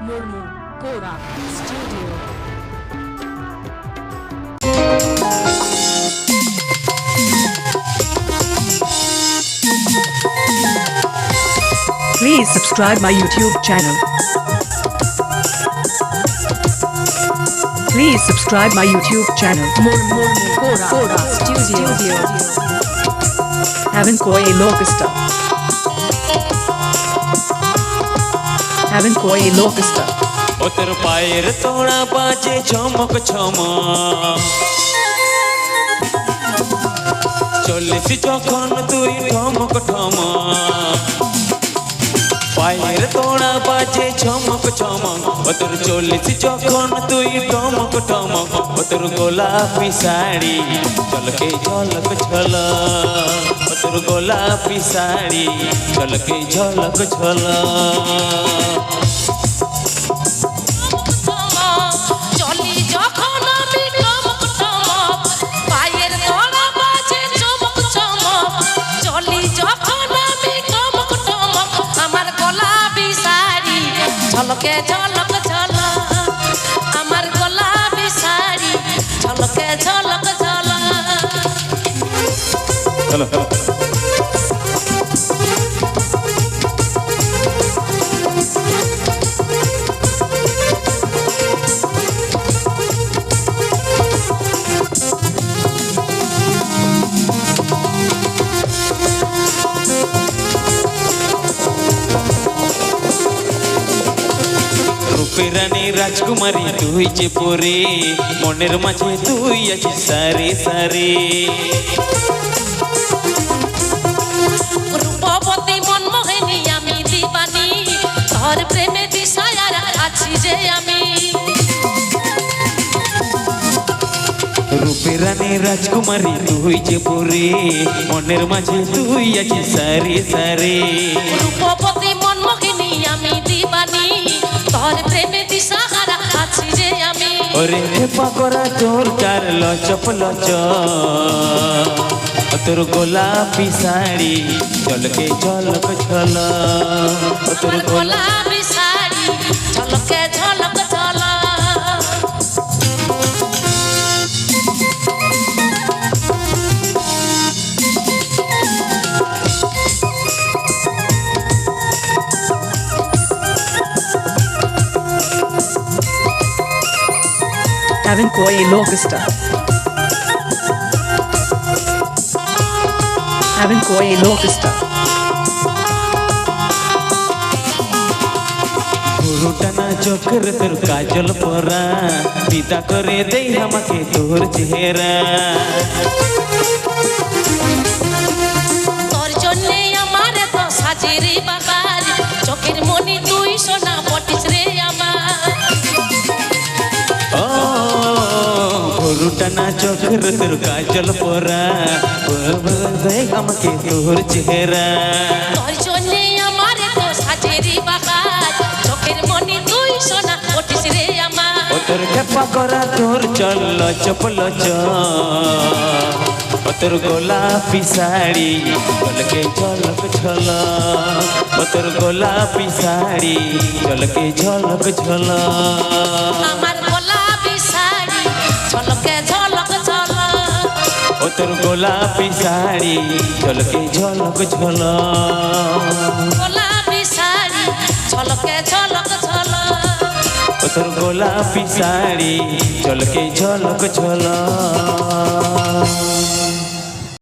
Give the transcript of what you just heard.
Murmu, Kora, Studio. Please subscribe my YouTube channel. Please subscribe my YouTube channel. Murmu, Kora, Studio. Haven't koi lokista. Haven't koi lokista. ও তোর পায়ের তোড়া বাজে ঝমক ঝমক চল্লিশ যখন তুই ঠমক ঠমক পায়ের তোড়া বাজে ঝমক ঝমক ও তোর চল্লিশ যখন তুই ঠমক ঠমক ও তোর গোলাপি শাড়ি ঝলকে ঝলক ঝলক ও তোর গোলাপি শাড়ি ঝলকে ঝলক ঝলক ঝলকে ঝলক ঝলক আমার গোলাপি শাড়ি ঝলকে ঝলক ঝলক চলো চলো রানী রাজকুমারী তুই যে পরে মনের মাঝে তুই আছিস সারে সারে রূপবতী মনমোহিনী আমি দিবানি তোর প্রেমে দিশায়ার আছি যে আমি রূপে রানী রাজকুমারী তুই যে পরে মনের মাঝে তুই আছিস সারে সারে রূপবতী মনমোহিনী আমি দিবানি তোর প্রেমে দিশাহারা আছি যে আমি ওরে পাকড়া তোর চার লচপ লচ তোর গোলাপি শাড়ি ঝলকে ঝলক ঝলক তোর গোলাপি শাড়ি ঝলকে ঝলক ঝলক Haven't koi lokista. Haven't koi lokista. টানা চোখের তোর কাজল পরা পিতা করে দেই আমাকে তোর চেহারা তোর জন্যে আমার তো সাজেরি বাবার চোখের মনি তুই সোনা পটিস রে আমার টানা চোখের তোর কাজল পরা দেই আমাকে তোর চেহারা তোর জন্যে আমার তো সাজেরি বাবার চোখের মনি তুই সোনা পটিস রে আমার ও তোর খেপা করা তোর চল চপল ও তোর গোলাপি শাড়ি ঝলকে ঝলক ঝলক ও তোর গোলাপি শাড়ি ঝলকে ঝলক ঝলক আমার গোলাপি শাড়ি ঝলকে ঝলক ঝলক ও তোর গোলাপি শাড়ি ঝলকে ঝলক ঝলক গোলাপি শাড়ি ঝলকে ঝলক ঝলক ও তোর গোলাপি শাড়ি ঝলকে ঝলক ঝলক